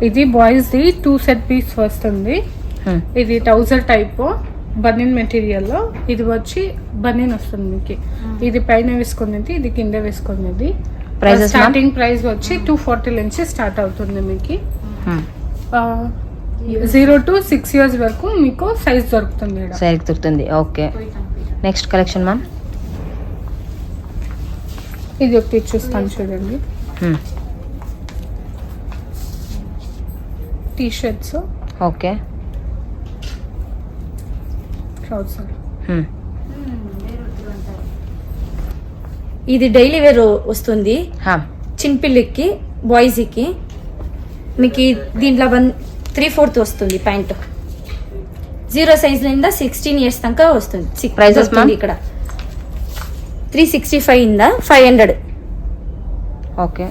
ఇది boys the 2 set piece వస్తుంది. ఇది ట్రౌజర్ టైప్ బనిన్ మెటీరియల్ లో. ఇది వచ్చి బనిన్ వస్తుంది మీకు. ఇది పైన వేసుకునేది, ఇది కింద వేసుకునేది. స్టార్టింగ్ ప్రైస్ వచ్చి 240 నుంచి స్టార్ట్ అవుతుంది మీకు. 0 to 6 years వరకు మీకు సైజ్ దొరుకుతుంది. Okay, next collection ma'am. ఇది ఒకటి చూస్తాను చూడండి. T shirts. Okay, trouser. ఇది డైలీ వేర్ వస్తుంది చిన్పిల్లికి బాయ్స్కి. మీకు దీంట్లో 3/4 వస్తుంది ప్యాంట్. 0 సైజ్ నింద 16 years దాకా వస్తుంది. ప్రైజెస్ ఇక్కడ 365 ఇందా 500. ఓకే,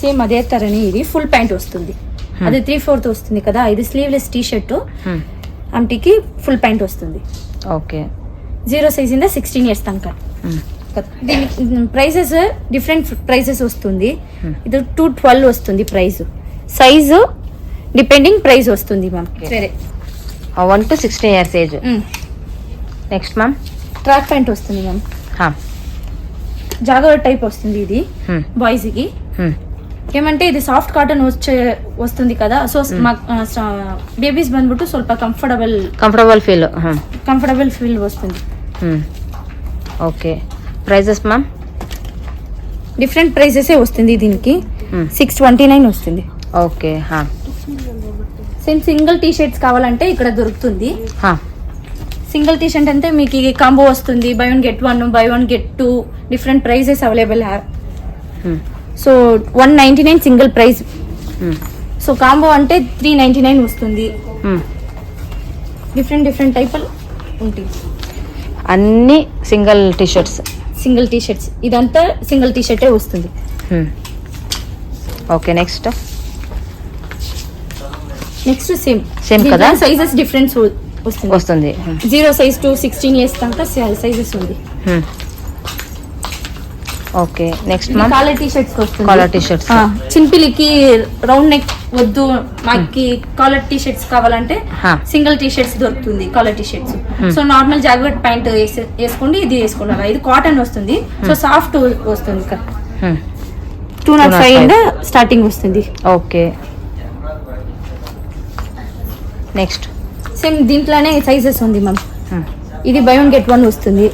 సేమ్ అదే తరని ఇది ఫుల్ ప్యాంట్ వస్తుంది. అది 3/4 వస్తుంది కదా. ఇది స్లీవ్లెస్ టీ షర్ట్ అంటికి ఫుల్ ప్యాంట్ వస్తుంది. ఓకే, 0 సైజ్ ఇందా 16 years దాకా. దీని ప్రైసెస్ డిఫరెంట్ ప్రైసెస్ వస్తుంది. ఇది 212 వస్తుంది ప్రైస్. సైజు డిపెండింగ్ ప్రైస్ వస్తుంది మ్యామ్. సరే, 1 to 16 years age. Next ma'am. Track pant వస్తుంది మ్యామ్. జాగర్ టైప్ వస్తుంది ఇది బాయ్స్కి. ఏమంటే ఇది సాఫ్ట్ కాటన్ వస్తుంది కదా. సో బేబీస్ ಬಂದ್ಬಿಟ್ಟು ಸ್ವಲ್ಪ కంఫర్టబుల్ ఫీల్ వస్తుంది. Okay, prices ma'am. Different prices వస్తుంది దీనికి. 629 వస్తుంది. Okay, same single T shirts కావాలంటే ఇక్కడ దొరుకుతుంది. సింగిల్ టీ షర్ట్ అంటే మీకు కాంబో వస్తుంది. buy 1 get 1, buy 1 get 2 different prices available have. So 199 single price. So combo అంటే 399 వస్తుంది. డిఫరెంట్ టైప్ ఉంటాయి. అన్ని సింగిల్ టీ షర్ట్స్. ఇదంతా సింగిల్ టీ షర్టే వస్తుంది. ఓకే, నెక్స్ట్ సేమ్ కదా. సైజెస్ డిఫరెన్స్ వస్తుంది. 0 సైజ్ టు 16 years దాకా సైజెస్ ఉంది. Okay, next collar T shirts వస్తుంది. Collar T shirts. చిన్పిలికి రౌండ్ నెక్ వద్దు, మాకి కాలర్ టీ షర్ట్స్ కావాలంటే సింగిల్ టీ షర్ట్స్ దొరుకుతుంది. Collar T shirts. So normal jacket pant వేసుకోండి, ఇది వేసుకోండి. ఇది కాటన్ వస్తుంది. సో సాఫ్ట్ వస్తుంది. 205 స్టార్టింగ్ వస్తుంది. ఓకే, నెక్స్ట్ సేమ్ దీంట్లోనే సైజెస్ ఉంది మ్యామ్. ఇది buy 1 get 1 వస్తుంది.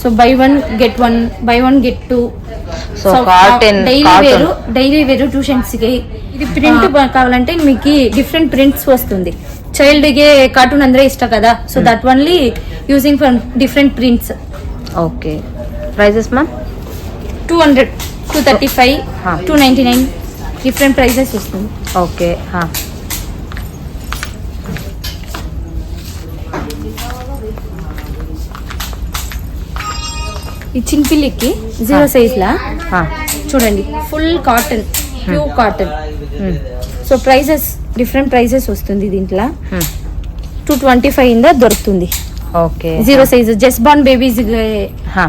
So buy 1 get 1, buy 1 get 2. So cotton daily wear tuitions కి. ఇది ప్రింట్ కావాలంటే మీకు డిఫరెంట్ ప్రింట్స్ వస్తుంది. చైల్డ్ ಗೆ కార్టూన్ ಅಂದ್ರೆ ఇష్ట కదా. So that only using for different prints. Okay, prices ma'am. 200, 235, 299 different prices వస్తుంది. ఓకే, ఈ చిన్పిల్లికి 0 సైజ్ లా చూడండి. Full cotton, pure cotton. So prices different prices వస్తుంది దీంట్లో. 225 ఇందా దొరుకుతుంది. Okay, 0 size just born babies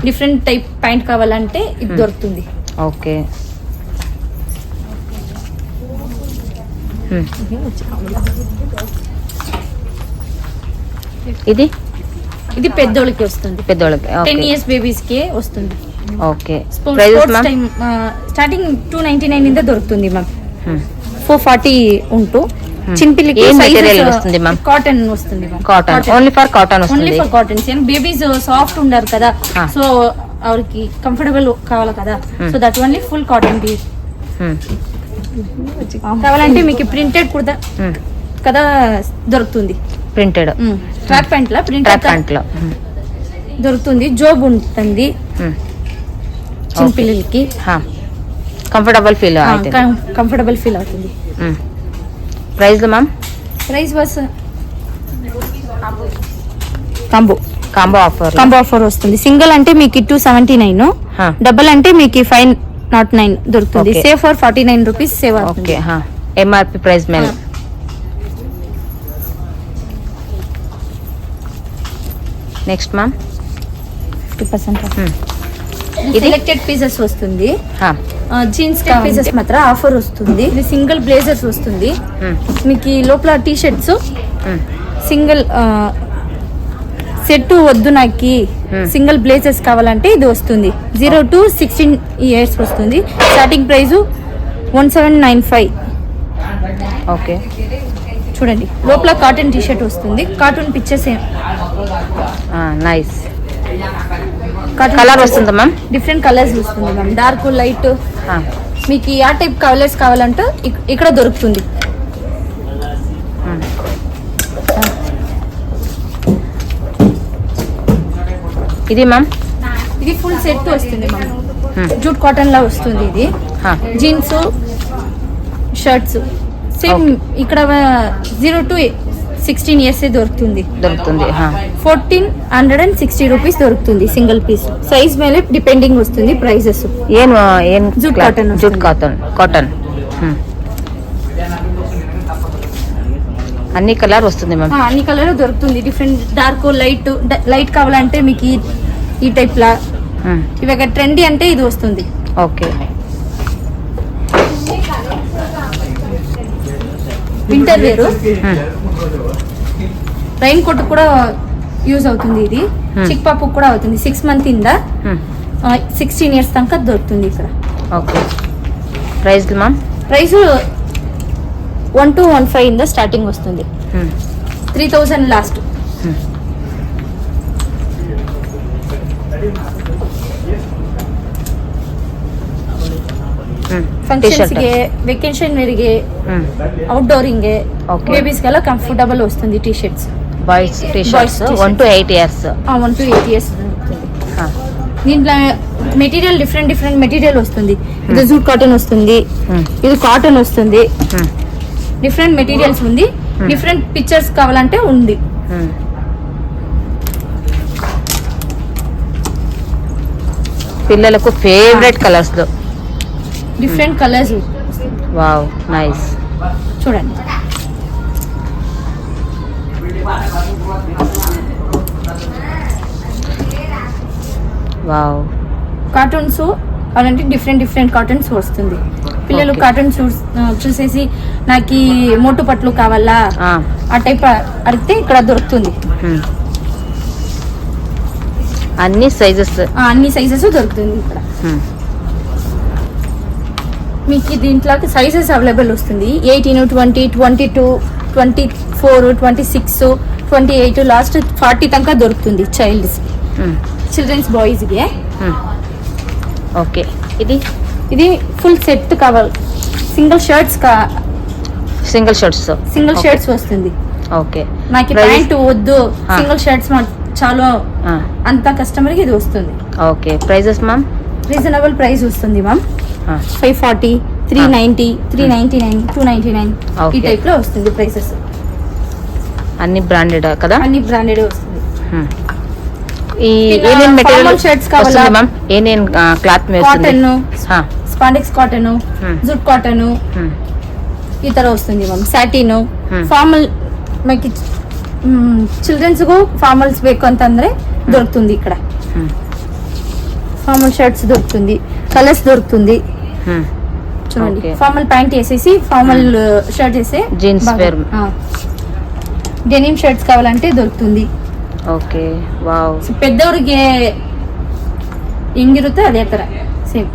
different type pant కావాలంటే ఇది దొరుకుతుంది. ఓకే, ఇది పెద్దోళ్ళకి వస్తుంది. 10 years బేబీస్ కి వస్తుంది. ఓకే, స్టార్టింగ్ 299 ఇందా దొరుకుతుంది మ్యామ్. 440 ఉంటూ. చిన్పిల్లికి వస్తుంది మ్యామ్. కాటన్ వస్తుంది. Only for cotton. Babies soft ఉండారు కదా. సో ಅವ್ರಿಗೆ కంఫర్టబుల్ కావాలి కదా. So that only full cotton piece. కావాలంటే మీకు ప్రింటెడ్ కూడా కదా దొరుకుతుంది. ప్రింటెడ్ ట్రాక్ ప్యాంట్ లో దొరుకుతుంది. జోబ్ ఉంటుంది చిన్నపిల్లలకి. కంఫర్టబుల్ ఫీల్ అవుతుంది. Price ma'am. Price was combo offer వస్తుంది. సింగిల్ అంటే మీకు 279, డబుల్ అంటే మీకు 509 దొరుకుతుంది. సేవ్ ఫర్ 49 రూపీస్ సేవ్ అవుతుంది. ఎంఆర్పి ప్రైస్ ಮೇಲೆ. Next ma'am. 50% ఇది? సెలెక్టెడ్ పీసెస్ వస్తుంది. హా. జీన్స్ పీసెస్ మాత్రం ఆఫర్ వస్తుంది. ఇది సింగిల్ బ్లేజర్స్ వస్తుంది. మీకు ఈ లోపల టీ షర్ట్స్ సింగిల్ సెట్ వద్దు, నాకు సింగిల్ బ్లేజర్స్ కావాలంటే ఇది వస్తుంది. 0 to 16 years వస్తుంది. Starting price 1795. ఓకే. చూడండి లోపల కాటన్ టీ షర్ట్ వస్తుంది. Cartoon pictures nice. కలర్ వస్తుందా మ్యామ్? డిఫరెంట్ కలర్స్ వస్తుంది మ్యామ్. డార్క్, లైట్, మీకు ఆ టైప్ కలర్స్ కావాలంటే ఇక్కడ దొరుకుతుంది. ఇది మ్యామ్? ఇది ఫుల్ సెట్ వస్తుంది మ్యామ్. జూట్ కాటన్ లా వస్తుంది. ఇది జీన్స్ షర్ట్స్ సేమ్ ఇక్కడ 0 to 16 years దొరుకుతుంది. 1460 రూపీస్ దొరుకుతుంది సింగిల్ పీస్. సైజ్ ಮೇಲೆ డిపెండింగ్ వస్తుంది ప్రైజెస్. ఏం జూట్ కాటన్. Jute cotton. అన్ని కలర్ వస్తుంది మ్యామ్? అన్ని కలర్ దొరుకుతుంది. డిఫరెంట్ డార్క్, లైట్ కావాలంటే మీకు ఈ టైప్ లా. ఇవి ట్రెండీ అంటే ఇది వస్తుంది. ఓకే. వింటర్ వేరు, రైన్ కోట్ కూడా యూజ్ అవుతుంది. ఇది చిక్ పాపు కూడా అవుతుంది. 6 months ఇంద 16 years దాకా దొరుకుతుంది ఇక్కడ. Okay. Price ma'am? Price 1 to 15 ఇంద స్టార్టింగ్ వస్తుంది. 3000 లాస్ట్. ಫಂಕ್ಷನ್ಸ್ಗೆ, ವೆಕೇಶನ್ ವೇರ್ಗೆ, ಔಟ್ಡೋರಿಂಗ್ಗೆ, ಬೇಬೀಸ್ಗೆಲ್ಲ ಕಂಫರ್ಟಬಲ್ ವಸ್ತುಂది T shirts. Boys T shirts 1 to 8 years. 1 to 8 years దీంట్లో మెటీరియల్ డిఫరెంట్ మెటీరియల్ వస్తుంది. ఇది జూట్ కాటన్ వస్తుంది, ఇది కాటన్ వస్తుంది. డిఫరెంట్ మెటీరియల్స్ ఉంది. డిఫరెంట్ పిక్చర్స్ కావాలంటే ఉంది. పిల్లలకు ఫేవరెట్ కలర్స్ లో డిఫరెంట్ కలర్స్. Wow, nice. చూడండి వావ్. కార్టూన్స్ అలాంటి డిఫరెంట్ కార్టూన్స్ వస్తుంది. పిల్లలు కార్టూన్ చూసేసి నాకు మోటు పట్లు కావాలా ఆ టైప్ అడిగితే ఇక్కడ దొరుకుతుంది. అన్ని సైజెస్ దొరుకుతుంది ఇక్కడ. మీకు దీంట్లో సైజెస్ అవైలబుల్ వస్తుంది. 18, 20, 22, 24, 26, 28, లాస్ట్ 40 దాకా దొరుకుతుంది. చిల్డ్రన్స్ బాయ్స్కి. ఓకే. ఇది ఫుల్ సెట్ కావాలి. సింగిల్ షర్ట్స్ వస్తుంది. ఓకే. నాకు ప్యాంట్ వద్దు, సింగిల్ షర్ట్స్ చాలా అంత కస్టమర్ కి ఇది వస్తుంది. Okay. Prices ma'am? Reasonable price వస్తుంది మ్యామ్. 540, 390, 399, 299 ఈ టైప్ లో వస్తుంది ప్రైసెస్. అన్ని బ్రాండెడ్ కదా? అన్ని బ్రాండెడ్ వస్తుంది. ఏమేం మెటీరియల్ షర్ట్స్ కావాలా మ్యామ్? ఏమేం cloth cotton, spandex cotton, jute cotton ఈ ತರ వస్తుంది మ్యామ్. సాటిన్, ఫార్మల్, మనకి చిల్డ్రన్స్ కు ఫార్మల్స్ ಬೇಕು ಅಂತಂದ್ರೆ దొరుకుతుంది ఇక్కడ. ఫార్మల్ షర్ట్స్ దొరుకుతుంది, కలర్స్ దొరుకుతుంది. చూడండి ఫార్మల్ ప్యాంట్ వేసేసి ఫార్మల్ షర్ట్ వేసే జీన్స్ వేర్. డెనిమ్ షర్ట్స్ కావాలంటే దొరుకుతుంది. ఓకే. వావ్. పెద్దవರಿಗೆ ಹೆಂಗಿರುತ್ತೆ ಅದೇ ತರ ಸೇಮ್.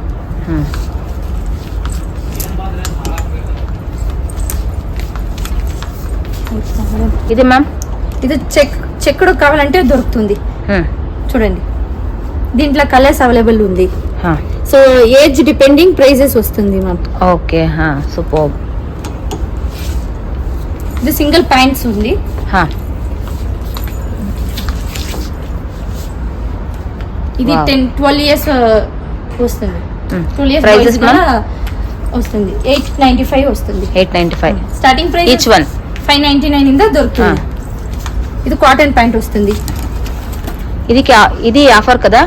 ఇది మ్యామ్? ఇది చెక్కుడు కావాలంటే దొరుకుతుంది. చూడండి దీంట్లో కలర్స్ అవైలబుల్ ఉంది. సో ఏజ్ డిపెండింగ్ ప్రైజెస్ వస్తుంది మ్యామ్. ఓకే. సూపర్. ఇది సింగిల్ ప్యాంట్స్ ఉంది. ఇది 10-12 years వస్తుంది. 12 years ప్రైజెస్ వస్తుంది. 895 వస్తుంది. 895 స్టార్టింగ్ ప్రైస్. ఈచ్ వన్ 599 ఇంದ దొరుకుతుంది. ఇది కాటన్ ప్యాంట్ వస్తుంది. ఇది ఆఫర్ కదా?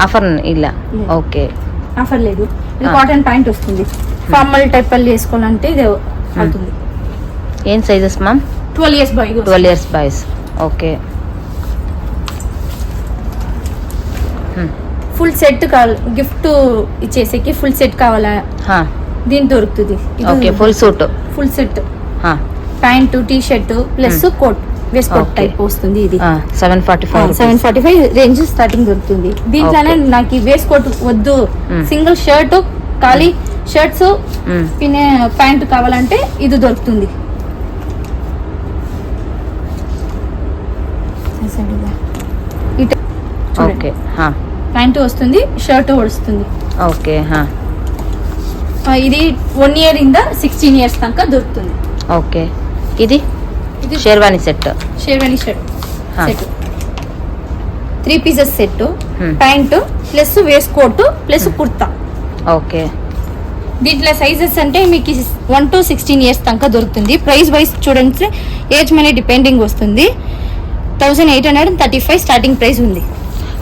ఆఫర్ ಇಲ್ಲ. ఓకే. ఆఫర్ లేదు. ఇది కాటన్ ప్యాంట్ వస్తుంది. ఫార్మల్ టైప్ ಅಲ್ಲಿ వేసుకోవాలంటే ఇది అవుతుంది. ఏం sizes ma'am? 12 years boys. 12 years boys. Okay. Full set కావాలి, గిఫ్ట్ ఇచ్చేసేకి ఫుల్ సెట్ కావాలా దీని దొరుకుతుంది. Okay full suit, full set pant T shirt plus coat waist coat type వస్తుంది. ఇది 745 రేంజ్ స్టార్టింగ్ దొరుకుతుంది. దీంట్లోనే నాకు ఈ వేస్ట్ కోట్ వద్దు, సింగిల్ షర్ట్ ఖాళీ షర్ట్స్ పిన్నే ప్యాంట్ కావాలంటే ఇది దొరుకుతుంది. ఓకే ప్యాంటు వస్తుంది, షర్ట్ వస్తుంది. ఓకే ఇది 1 ఇయర్ ఇంద 16 ఇయర్స్ దాకా దొరుకుతుంది. ఓకే ఇది sherwani set, sherwani shirt set 3 pieces set, pant plus waist coat plus kurta. Okay దీంట్లో సైజెస్ అంటే మీకు 1 to 16 ఇయర్స్ దాకా దొరుకుతుంది. ప్రైస్ వైజ్ చూడండి, ఏజ్ మనీ డిపెండింగ్ వస్తుంది. 1835 స్టార్టింగ్ ప్రైస్ ఉంది.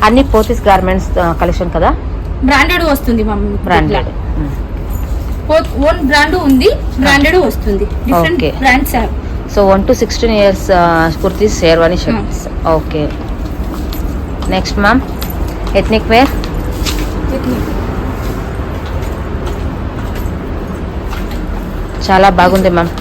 అన్ని పోతీస్ గార్మెంట్స్ కలెక్షన్ కదా, బ్రాండెడ్ వస్తుంది మమ్మీ. బ్రాండెడ్ ఓన్ బ్రాండ్ ఉంది, బ్రాండెడ్ వస్తుంది. Different brands. So 1 to 16 years kurtis sherwani shirts. Okay next ma'am ethnic wear. చాలా బాగుంది మ్యామ్.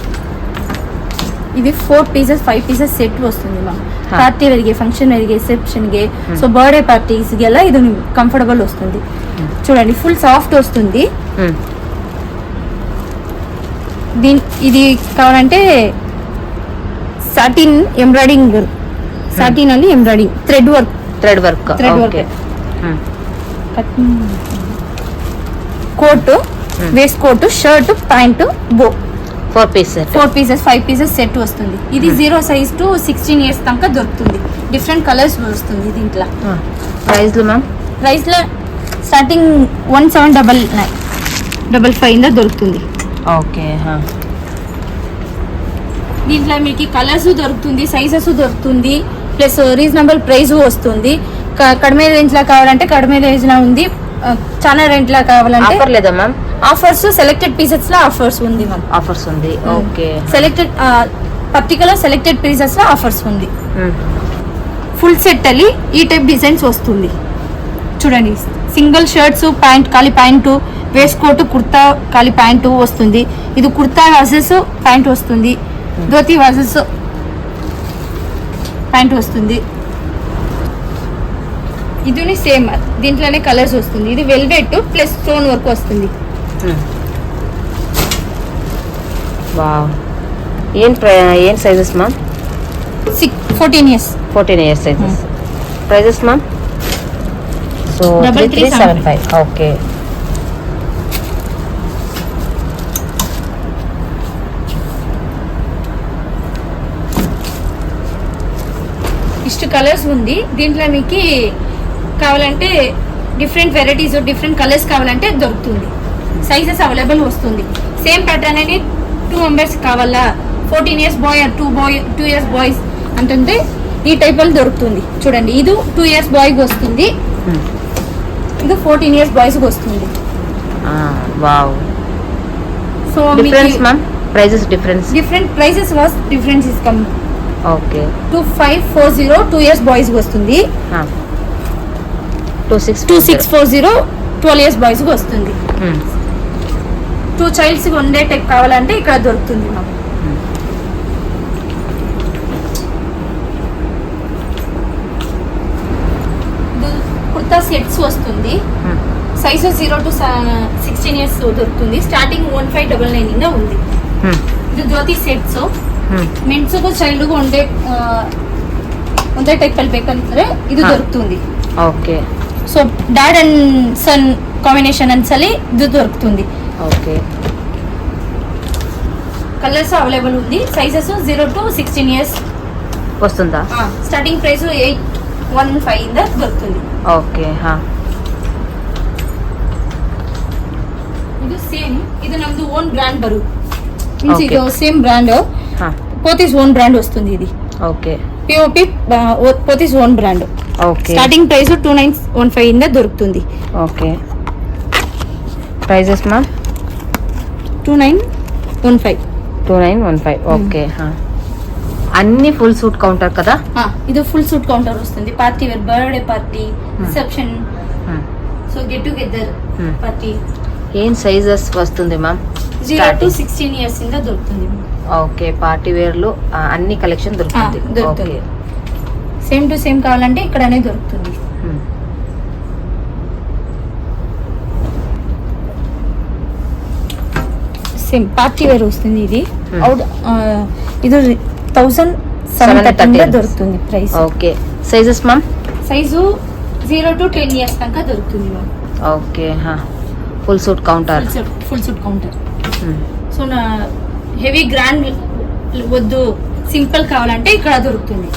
ఇది 4 పీసెస్ 5 పీసెస్ సెట్ వస్తుంది ಮ್ಯಾಮ್. ಪಾರ್ಟಿ ವೇರ್ಗೆ, ಫಂಕ್ಷನ್ ವೇರ್ಗೆ, ರಿಸೆಪ್ಷನ್ಗೆ, సో బర్త్డే పార్టీస్కి ಎಲ್ಲ ఇది కంఫర్టబుల్ వస్తుంది. చూడండి ఫుల్ సాఫ్ట్ వస్తుంది. ఇది కావాలంటే సాటిన్ ఎంబ్రాయిడింగ్, సాటిన్ అని embroidering thread work coat, waist coat, shirt, pant, bow 4 pieces 5 pieces set వస్తుంది. ఇది 0 సైజ్ టు 16 ఇయర్స్ దాకా దొరుకుతుంది. డిఫరెంట్ కలర్స్ వస్తుంది దీంట్లో. ప్రైస్ లో మ్యామ్, ప్రైస్ లో స్టార్టింగ్ 1799 దొరుకుతుంది. ఓకే దీంట్లో మీకు కలర్స్ దొరుకుతుంది, సైజెస్ దొరుకుతుంది, ప్లస్ రీజనబుల్ ప్రైస్ వస్తుంది. కడిమే రేంజ్ లా కావాలంటే కడిమే రేంజ్ లా ఉంది, చాలా రేంజ్ లా కావాలంటే ఆఫర్ లేదా మ్యామ్? ఆఫర్స్ సెలెక్టెడ్ పీసెస్ లో ఆఫర్స్ ఉంది మ్యామ్. ఆఫర్స్ ఉంది. Okay selected particular selected pieces లో ఆఫర్స్ ఉంది. ఫుల్ సెట్ ಅಲ್ಲಿ ఈ టైప్ డిజైన్స్ వస్తుంది. చూడండి సింగిల్ షర్ట్స్, ప్యాంట్ ఖాళీ ప్యాంటు, వేస్ట్ కోట్, కుర్తా ఖాళీ ప్యాంటు వస్తుంది. ఇది కుర్తా వర్సెస్ ప్యాంట్ వస్తుంది, ధోతి వర్సెస్ ప్యాంట్ వస్తుంది. ఇది సేమ్ దీంట్లోనే కలర్స్ వస్తుంది. ఇది వెల్వెట్ ప్లస్ స్టోన్ వర్క్ వస్తుంది. వావ్, ఏం sizes ma'am? 14 years sizes. Prices ma'am? So 3375. Okay ఇಷ್ಟು కలర్స్ ఉంది. దీంట్లో మీకు కావాలంటే డిఫరెంట్ వెరైటీస్, డిఫరెంట్ కలర్స్ కావాలంటే దొరుకుతుంది. సైజెస్ అవైలబుల్ వస్తుంది. సేమ్ ప్యాటర్న్ అని 2 మెంబర్స్ కావాలా, 14 years boy or 2 years boys అంటే ఈ టైప్ లో దొరుకుతుంది. చూడండి ఇది 2 ఇయర్స్ బాయ్కి వస్తుంది, ఇది 14 ఇయర్స్ బాయ్స్ కి వస్తుంది. Wow. So difference ma'am, prices difference was difference is come. Okay 2540 2 years boys కి వస్తుంది. 2640 12 ఇయర్స్ బాయ్స్ కి వస్తుంది. 2 చైల్డ్స్ ఉండే టైప్ కావాలంటే ఇక్కడ దొరుకుతుంది మాకు. కుర్తా సెట్స్ వస్తుంది. సైజెస్ 0 to 16 ఇయర్స్ దొరుకుతుంది. స్టార్టింగ్ 1599 ఉంది. ಇದು ಜ್ಯೋತಿ ಸೆಟ್ಸ್ ಮೆನ್ಸ್ಗೂ ಚೈಲ್ಡ್ಗೂ ಒಂದೇ ಟೈಪ್ ಅಲ್ಲಿ ಬೇಕಂದ್ರೆ ಇದು ದೊರಕುತ್ತದೆ. Okay. So dad and son combination ಅನ್ಸಲಿ ಇದು ದೊರಕುతుంది. ఓకే. కలర్స్ అవైలబుల్ ఉంది. సైజెస్ 0 to 16 ఇయర్స్ వస్తుందా? స్టార్టింగ్ ప్రైస్ 815 ఇంದ దొరుకుతుంది. ఓకే. ಇದು ಸೇಮ್, ಇದು ನಮ್ದು ಓನ್ ಬ್ರಾಂಡ್ ಬರು ಮೀನ್ಸ್ ಇದು same brand Pothys own brand వస్తుంది. ఇది okay POP Pothys own brand. Okay. Starting price 2915 ఇంద దొరుకుతుంది. ఓకే. Prices ma'am? 2915. ఓకే. అన్ని ఫుల్ సూట్ కౌంటర్ కదా? ఇది ఫుల్ సూట్ కౌంటర్ వస్తుంది. Party wear, birthday party, reception so get together party ఏం సైజెస్ వస్తుంది మ్యామ్? 0 to 16 ఇయర్స్ ఇందా దొరుకుతుంది. ఓకే, పార్టీ వేర్లో అన్ని కలెక్షన్ దొరుకుతుంది. దొరుకుతుంది. సేమ్ టు సేమ్ కావాలంటే ఇక్కడనే దొరుకుతుంది. సేమ్ పార్టీ వేర్ వస్తుంది. ఇది ఇది 1730 దొరుకుతుంది price. Okay, sizes ma'am? Size 0 to 10 years దాకా దొరుకుతుంది ma'am. Okay, full suit counter. Full suit counter. So నా హెవీ గ్రాండ్ వద్దు, సింపుల్ కావాలంటే ఇక్కడ దొరుకుతుంది.